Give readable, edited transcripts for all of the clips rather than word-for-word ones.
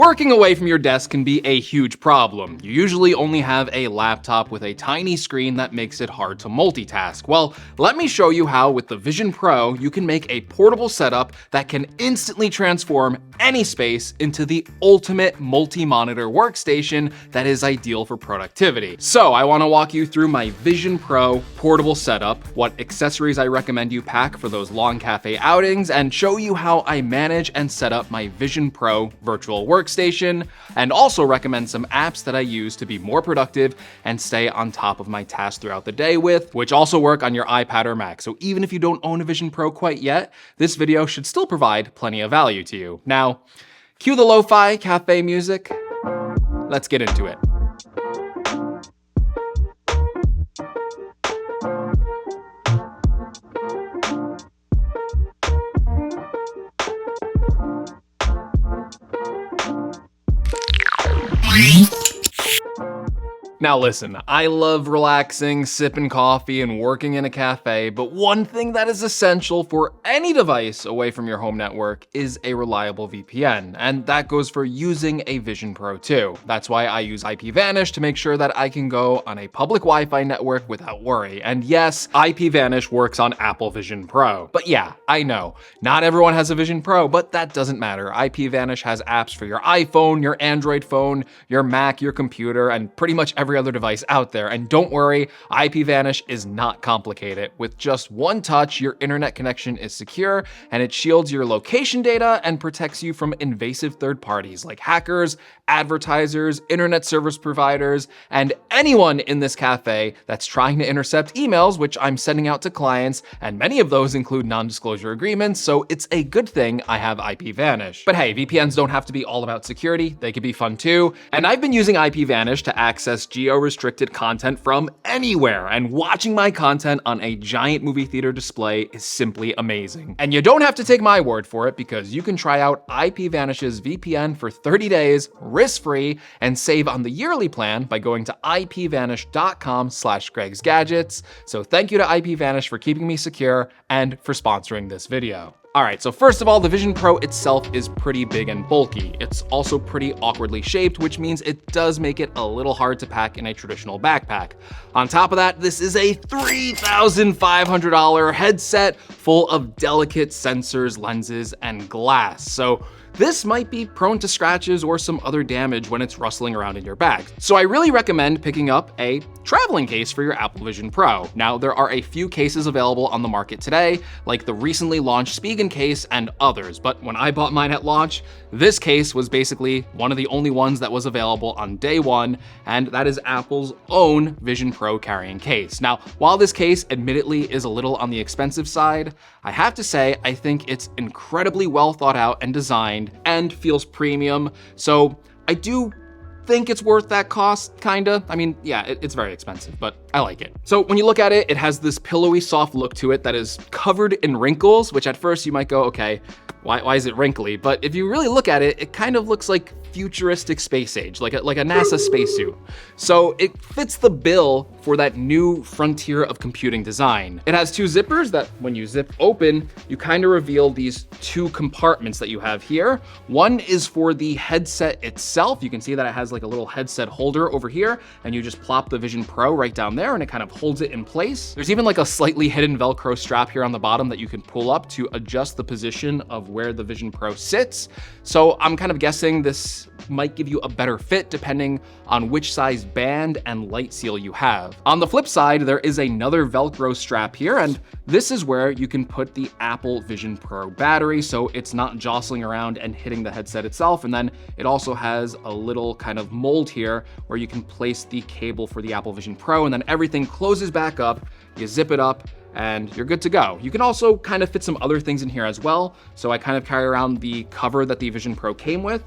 Working away from your desk can be a huge problem. You usually only have a laptop with a tiny screen that makes it hard to multitask. Well, let me show you how with the Vision Pro you can make a portable setup that can instantly transform any space into the ultimate multi-monitor workstation that is ideal for productivity. So I want to walk you through my Vision Pro portable setup, what accessories I recommend you pack for those long cafe outings, and show you how I manage and set up my Vision Pro virtual workstation, and also recommend some apps that I use to be more productive and stay on top of my tasks throughout the day with, which also work on your iPad or Mac. So even if you don't own a Vision Pro quite yet, this video should still provide plenty of value to you. Now, cue the lo-fi cafe music. Let's get into it. Now listen, I love relaxing, sipping coffee, and working in a cafe, but one thing that is essential for any device away from your home network is a reliable VPN, and that goes for using a Vision Pro too. That's why I use IPVanish to make sure that I can go on a public Wi-Fi network without worry. And yes, IPVanish works on Apple Vision Pro. But yeah, I know, not everyone has a Vision Pro, but that doesn't matter. IPVanish has apps for your iPhone, your Android phone, your Mac, your computer, and pretty much every other device out there. And don't worry, IPVanish is not complicated. With just one touch, your internet connection is secure, and it shields your location data and protects you from invasive third parties like hackers, advertisers, internet service providers, and anyone in this cafe that's trying to intercept emails, which I'm sending out to clients, and many of those include non-disclosure agreements, so it's a good thing I have IPVanish. But hey, VPNs don't have to be all about security, they can be fun too, and I've been using IPVanish to access geo-restricted content from anywhere, and watching my content on a giant movie theater display is simply amazing. And you don't have to take my word for it, because you can try out IPVanish's VPN for 30 days, risk-free, and save on the yearly plan by going to ipvanish.com/gregsgadgets. So thank you to IPVanish for keeping me secure and for sponsoring this video. All right, so first of all, the Vision Pro itself is pretty big and bulky. It's also pretty awkwardly shaped, which means it does make it a little hard to pack in a traditional backpack. On top of that, this is a $3,500 headset full of delicate sensors, lenses, and glass. So this might be prone to scratches or some other damage when it's rustling around in your bag. So I really recommend picking up a traveling case for your Apple Vision Pro. Now, there are a few cases available on the market today, like the recently launched Spigen case and others, but when I bought mine at launch, this case was basically one of the only ones that was available on day one, and that is Apple's own Vision Pro carrying case. Now, while this case admittedly is a little on the expensive side, I have to say I think it's incredibly well thought out and designed and feels premium, so I do think it's worth that cost, kinda. I mean, yeah, it's very expensive, but I like it. So when you look at it, it has this pillowy, soft look to it that is covered in wrinkles, which at first you might go, okay, why is it wrinkly? But if you really look at it, it kind of looks like futuristic space age, like a NASA spacesuit. So it fits the bill for that new frontier of computing design. It has two zippers that when you zip open, you kind of reveal these two compartments that you have here. One is for the headset itself. You can see that it has like a little headset holder over here, and you just plop the Vision Pro right down there and it kind of holds it in place. There's even like a slightly hidden Velcro strap here on the bottom that you can pull up to adjust the position of where the Vision Pro sits. So I'm kind of guessing this might give you a better fit depending on which size band and light seal you have. On the flip side, there is another Velcro strap here, and this is where you can put the Apple Vision Pro battery so it's not jostling around and hitting the headset itself. And then it also has a little kind of mold here where you can place the cable for the Apple Vision Pro, and then everything closes back up, you zip it up, and you're good to go. You can also kind of fit some other things in here as well. So I kind of carry around the cover that the Vision Pro came with,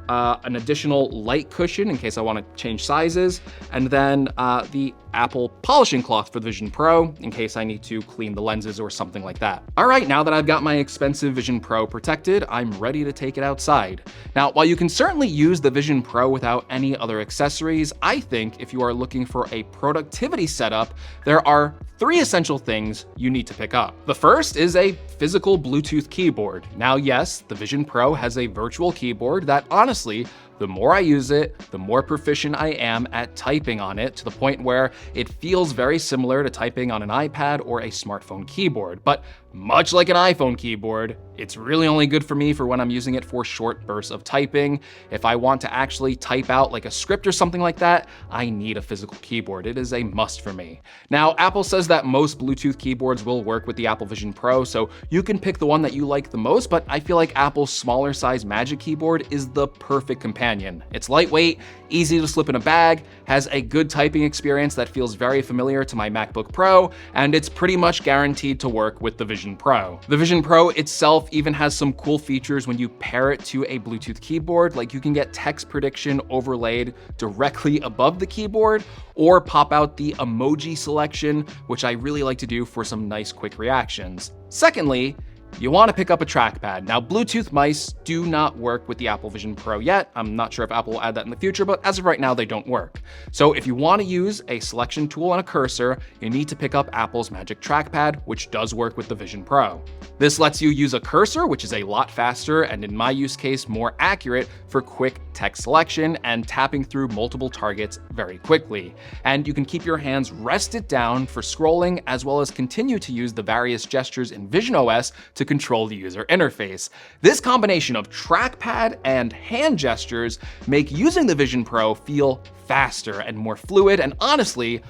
an additional light cushion in case I want to change sizes, and then the Apple polishing cloth for the Vision Pro in case I need to clean the lenses or something like that. All right, now that I've got my expensive Vision Pro protected, I'm ready to take it outside. Now, while you can certainly use the Vision Pro without any other accessories, I think if you are looking for a productivity setup, there are 3 essential things you need to pick up. The first is a physical Bluetooth keyboard. Now, yes, the Vision Pro has a virtual keyboard that honestly the more I use it, the more proficient I am at typing on it, to the point where it feels very similar to typing on an iPad or a smartphone keyboard. But much like an iPhone keyboard, it's really only good for me for when I'm using it for short bursts of typing. If I want to actually type out like a script or something like that, I need a physical keyboard. It is a must for me. Now, Apple says that most Bluetooth keyboards will work with the Apple Vision Pro, so you can pick the one that you like the most, but I feel like Apple's smaller size Magic Keyboard is the perfect companion. It's lightweight, easy to slip in a bag, has a good typing experience that feels very familiar to my MacBook Pro, and it's pretty much guaranteed to work with the Vision Pro. The Vision Pro itself even has some cool features when you pair it to a Bluetooth keyboard, like you can get text prediction overlaid directly above the keyboard, or pop out the emoji selection, which I really like to do for some nice quick reactions. Secondly, you want to pick up a trackpad. Now, Bluetooth mice do not work with the Apple Vision Pro yet. I'm not sure if Apple will add that in the future, but as of right now, they don't work. So if you want to use a selection tool and a cursor, you need to pick up Apple's Magic Trackpad, which does work with the Vision Pro. This lets you use a cursor, which is a lot faster and in my use case, more accurate for quick text selection and tapping through multiple targets very quickly. And you can keep your hands rested down for scrolling, as well as continue to use the various gestures in Vision OS to control the user interface. This combination of trackpad and hand gestures make using the Vision Pro feel faster and more fluid, and honestly,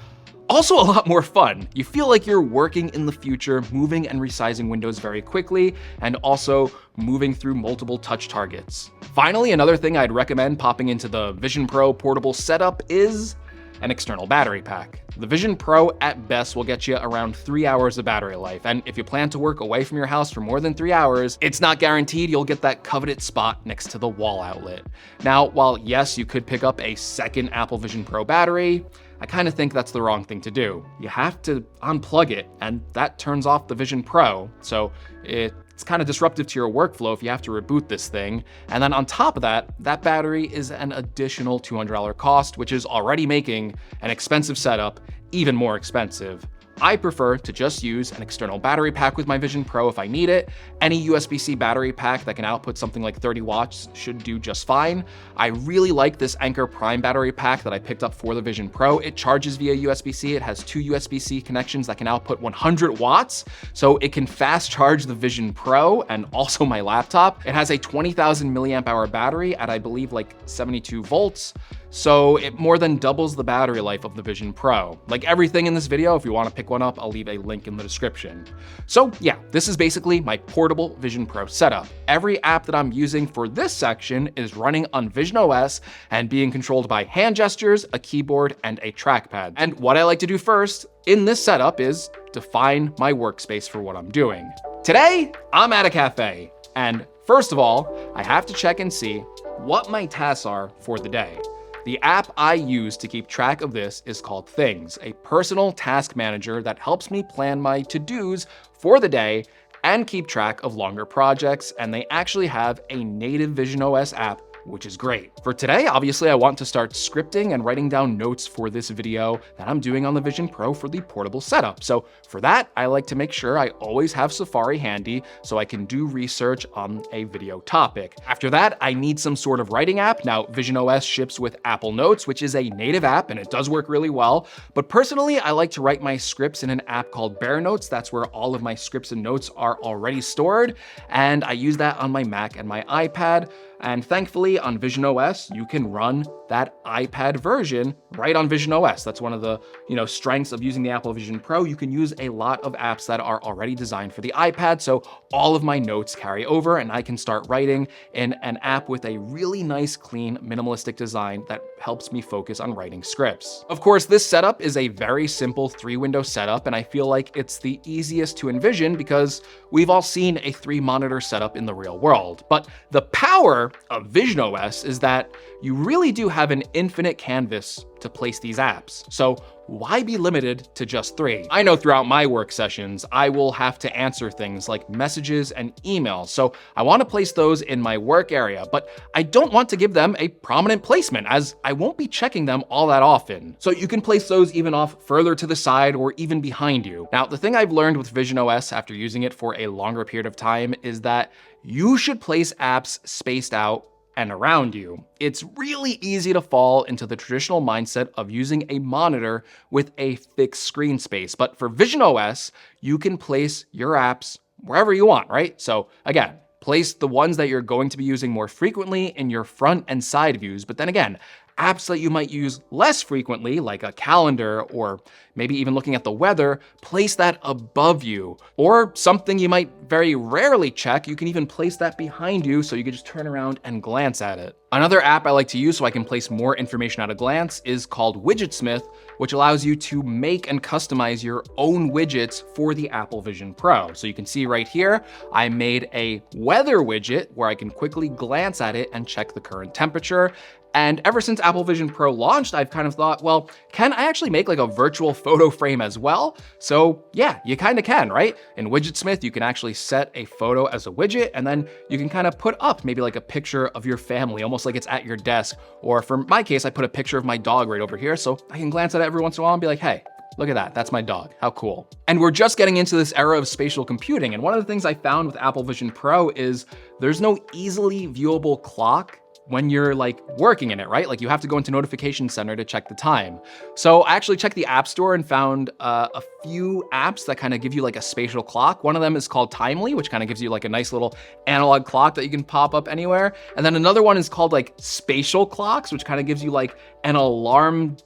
also a lot more fun. You feel like you're working in the future, moving and resizing windows very quickly, and also moving through multiple touch targets. Finally, another thing I'd recommend popping into the Vision Pro portable setup is an external battery pack. The Vision Pro at best will get you around 3 hours of battery life, and if you plan to work away from your house for more than 3 hours, it's not guaranteed you'll get that coveted spot next to the wall outlet. Now, while yes, you could pick up a second Apple Vision Pro battery, I kind of think that's the wrong thing to do. You have to unplug it, and that turns off the Vision Pro, so it's kind of disruptive to your workflow if you have to reboot this thing. And then on top of that, that battery is an additional $200 cost, which is already making an expensive setup even more expensive. I prefer to just use an external battery pack with my Vision Pro if I need it. Any USB-C battery pack that can output something like 30 watts should do just fine. I really like this Anker Prime battery pack that I picked up for the Vision Pro. It charges via USB-C. It has 2 USB-C connections that can output 100 watts, so it can fast charge the Vision Pro and also my laptop. It has a 20,000 milliamp hour battery at, I believe, like 72 volts. So it more than doubles the battery life of the Vision Pro. Like everything in this video, if you want to pick one up, I'll leave a link in the description. So yeah, this is basically my portable Vision Pro setup. Every app that I'm using for this section is running on Vision OS and being controlled by hand gestures, a keyboard, and a trackpad. And what I like to do first in this setup is define my workspace for what I'm doing. Today, I'm at a cafe, and first of all, I have to check and see what my tasks are for the day. The app I use to keep track of this is called Things, a personal task manager that helps me plan my to-dos for the day and keep track of longer projects, and they actually have a native Vision OS app, which is great. For today, obviously, I want to start scripting and writing down notes for this video that I'm doing on the Vision Pro for the portable setup. So for that, I like to make sure I always have Safari handy so I can do research on a video topic. After that, I need some sort of writing app. Now, Vision OS ships with Apple Notes, which is a native app, and it does work really well. But personally, I like to write my scripts in an app called Bear Notes. That's where all of my scripts and notes are already stored, and I use that on my Mac and my iPad. And thankfully on Vision OS, you can run that iPad version right on Vision OS. That's one of the strengths of using the Apple Vision Pro. You can use a lot of apps that are already designed for the iPad, so all of my notes carry over and I can start writing in an app with a really nice, clean, minimalistic design that helps me focus on writing scripts. Of course, this setup is a very simple 3-window setup, and I feel like it's the easiest to envision because we've all seen a 3-monitor setup in the real world. But the power of Vision OS is that you really do have an infinite canvas to place these apps. So why be limited to just 3? I know throughout my work sessions, I will have to answer things like messages and emails. So I want to place those in my work area, but I don't want to give them a prominent placement as I won't be checking them all that often. So you can place those even off further to the side or even behind you. Now, the thing I've learned with Vision OS after using it for a longer period of time is that you should place apps spaced out and around you. It's really easy to fall into the traditional mindset of using a monitor with a fixed screen space. But for visionOS, you can place your apps wherever you want, right? So again, place the ones that you're going to be using more frequently in your front and side views. But then again, apps that you might use less frequently, like a calendar or maybe even looking at the weather, place that above you. Or something you might very rarely check, you can even place that behind you so you can just turn around and glance at it. Another app I like to use so I can place more information at a glance is called Widgetsmith, which allows you to make and customize your own widgets for the Apple Vision Pro. So you can see right here, I made a weather widget where I can quickly glance at it and check the current temperature. And ever since Apple Vision Pro launched, I've kind of thought, well, can I actually make like a virtual photo frame as well? So yeah, you kind of can, right? In Widgetsmith, you can actually set a photo as a widget, and then you can kind of put up maybe like a picture of your family, almost like it's at your desk. Or for my case, I put a picture of my dog right over here, so I can glance at it every once in a while and be like, hey, look at that, that's my dog, how cool. And we're just getting into this era of spatial computing, and one of the things I found with Apple Vision Pro is there's no easily viewable clock when you're like working in it, right? Like you have to go into Notification Center to check the time. So I actually checked the App Store and found a few apps that kind of give you like a spatial clock. One of them is called Timely, which kind of gives you like a nice little analog clock that you can pop up anywhere. And then another one is called like Spatial Clocks, which kind of gives you like an alarm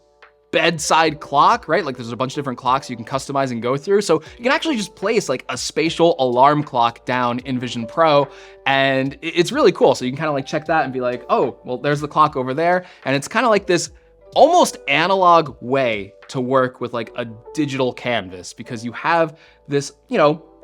bedside clock, right? Like there's a bunch of different clocks you can customize and go through. So you can actually just place like a spatial alarm clock down in Vision Pro, and it's really cool. So you can kind of like check that and be like, oh, well, there's the clock over there. And it's kind of like this almost analog way to work with like a digital canvas, because you have this,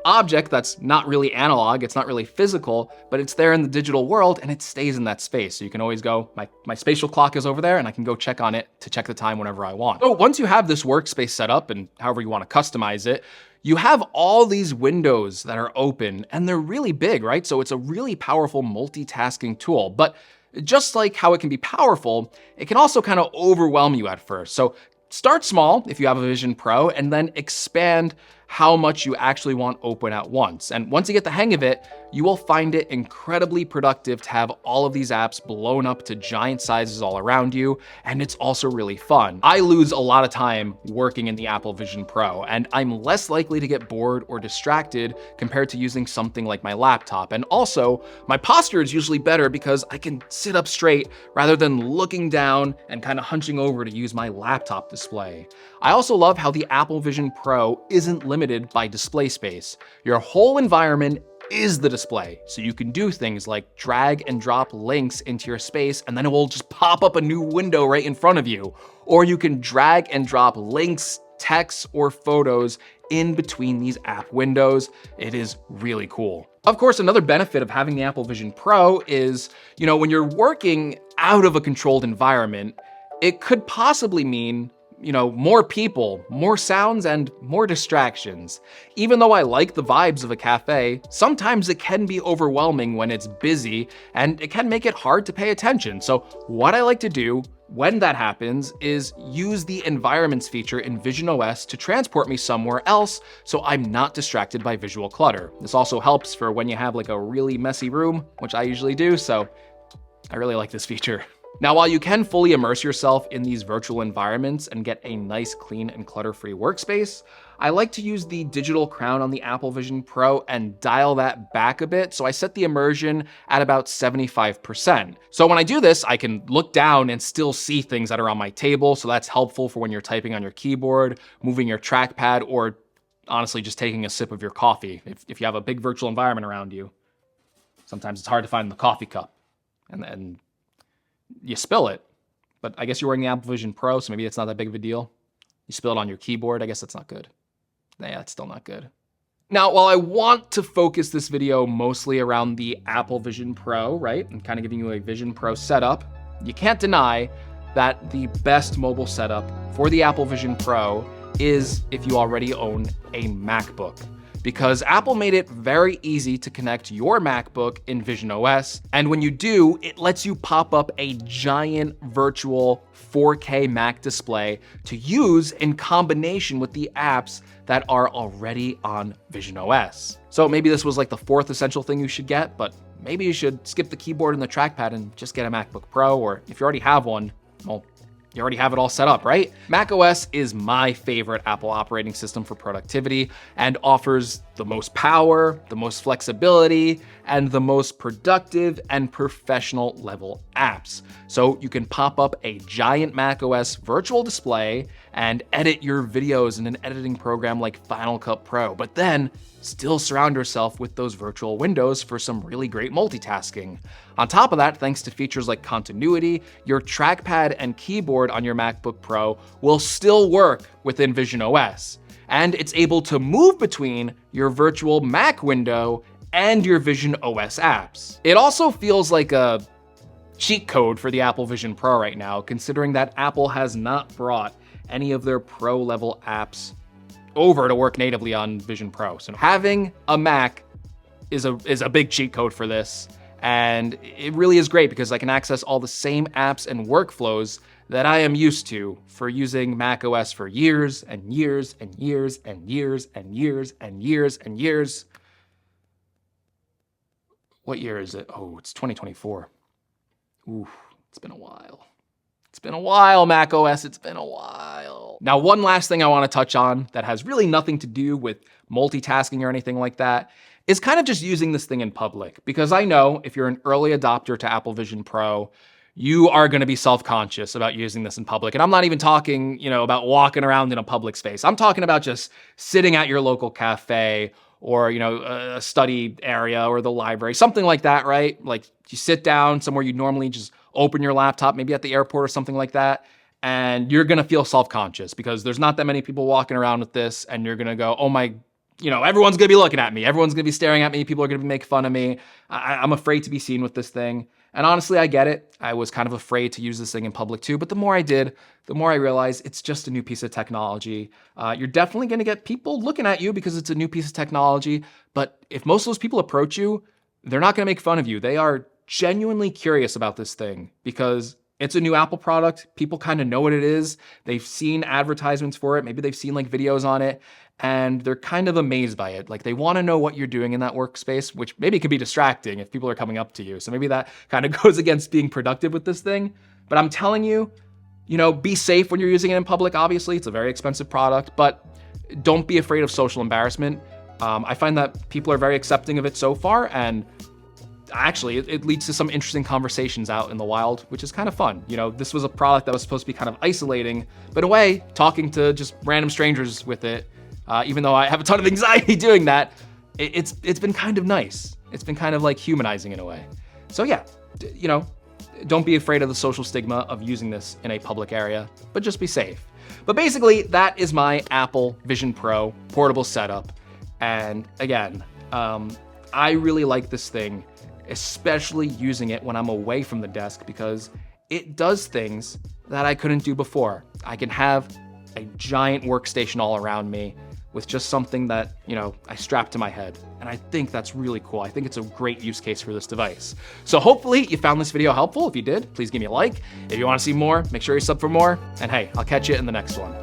object that's not really analog, it's not really physical, but it's there in the digital world and it stays in that space. So you can always go, my spatial clock is over there and I can go check on it to check the time whenever I want. So once you have this workspace set up and however you want to customize it, you have all these windows that are open and they're really big, right? So it's a really powerful multitasking tool. But just like how it can be powerful, it can also kind of overwhelm you at first. So start small if you have a Vision Pro, and then expand how much you actually want open at once. And once you get the hang of it, you will find it incredibly productive to have all of these apps blown up to giant sizes all around you, and it's also really fun. I lose a lot of time working in the Apple Vision Pro, and I'm less likely to get bored or distracted compared to using something like my laptop. And also, my posture is usually better because I can sit up straight rather than looking down and kind of hunching over to use my laptop display. I also love how the Apple Vision Pro isn't limited by display space. Your whole environment is the display. So you can do things like drag and drop links into your space and then it will just pop up a new window right in front of you. Or you can drag and drop links, text, or photos in between these app windows. It is really cool. Of course, another benefit of having the Apple Vision Pro is, when you're working out of a controlled environment, it could possibly mean more people, more sounds, and more distractions. Even though I like the vibes of a cafe, sometimes it can be overwhelming when it's busy, and it can make it hard to pay attention. So what I like to do when that happens is use the environments feature in visionOS to transport me somewhere else so I'm not distracted by visual clutter. This also helps for when you have like a really messy room, which I usually do, so I really like this feature. Now, while you can fully immerse yourself in these virtual environments and get a nice, clean, and clutter-free workspace, I like to use the digital crown on the Apple Vision Pro and dial that back a bit, so I set the immersion at about 75%. So when I do this, I can look down and still see things that are on my table, so that's helpful for when you're typing on your keyboard, moving your trackpad, or honestly just taking a sip of your coffee. If you have a big virtual environment around you, sometimes it's hard to find the coffee cup, and then you spill it. But I guess you're wearing the Apple Vision Pro, so maybe it's not that big of a deal. You spill it on your keyboard, I guess that's not good. Yeah, it's still not good. Now, while I want to focus this video mostly around the Apple Vision Pro, right, and kind of giving you a Vision Pro setup, you can't deny that the best mobile setup for the Apple Vision Pro is if you already own a MacBook. Because Apple made it very easy to connect your MacBook in visionOS, and when you do, it lets you pop up a giant virtual 4K Mac display to use in combination with the apps that are already on visionOS. So maybe this was like the fourth essential thing you should get, but maybe you should skip the keyboard and the trackpad and just get a MacBook Pro, or if you already have one, well, you already have it all set up, right? macOS is my favorite Apple operating system for productivity and offers the most power, the most flexibility, and the most productive and professional level apps. So you can pop up a giant macOS virtual display and edit your videos in an editing program like Final Cut Pro, but then still surround yourself with those virtual windows for some really great multitasking. On top of that, thanks to features like continuity, your trackpad and keyboard on your MacBook Pro will still work within visionOS, and it's able to move between your virtual Mac window and your visionOS apps. It also feels like a cheat code for the Apple Vision Pro right now, considering that Apple has not brought any of their pro level apps over to work natively on Vision Pro. So having a Mac is a big cheat code for this. And it really is great because I can access all the same apps and workflows that I am used to for using macOS for years and years and years and years and years and years and years. What year is it? Oh, it's 2024. Ooh, it's been a while. It's been a while, macOS, it's been a while. Now, one last thing I want to touch on that has really nothing to do with multitasking or anything like that is kind of just using this thing in public. Because I know if you're an early adopter to Apple Vision Pro, you are going to be self-conscious about using this in public. And I'm not even talking, about walking around in a public space. I'm talking about just sitting at your local cafe or, a study area or the library, something like that, right? Like you sit down somewhere you normally just open your laptop, maybe at the airport or something like that, and you're gonna feel self-conscious because there's not that many people walking around with this, and you're gonna go, oh my, everyone's gonna be looking at me, everyone's gonna be staring at me, people are gonna be making fun of me. I'm afraid to be seen with this thing. And honestly, I get it. I was kind of afraid to use this thing in public too, but the more I did, the more I realized it's just a new piece of technology. You're definitely gonna get people looking at you because it's a new piece of technology, but if most of those people approach you, they're not gonna make fun of you. They are genuinely curious about this thing because it's a new Apple product. People kind of know what it is. They've seen advertisements for it. Maybe they've seen like videos on it, and they're kind of amazed by it. Like they want to know what you're doing in that workspace, which maybe could be distracting if people are coming up to you. So maybe that kind of goes against being productive with this thing. But I'm telling you, be safe when you're using it in public. Obviously, it's a very expensive product, but don't be afraid of social embarrassment. I find that people are very accepting of it so far, and actually, it leads to some interesting conversations out in the wild, which is kind of fun. This was a product that was supposed to be kind of isolating, but in a way, talking to just random strangers with it, even though I have a ton of anxiety doing that, it's been kind of nice. It's been kind of like humanizing in a way. So yeah, don't be afraid of the social stigma of using this in a public area, but just be safe. But basically, that is my Apple Vision Pro portable setup. And again, I really like this thing, especially using it when I'm away from the desk because it does things that I couldn't do before. I can have a giant workstation all around me with just something that, I strap to my head. And I think that's really cool. I think it's a great use case for this device. So hopefully you found this video helpful. If you did, please give me a like. If you want to see more, make sure you sub for more. And hey, I'll catch you in the next one.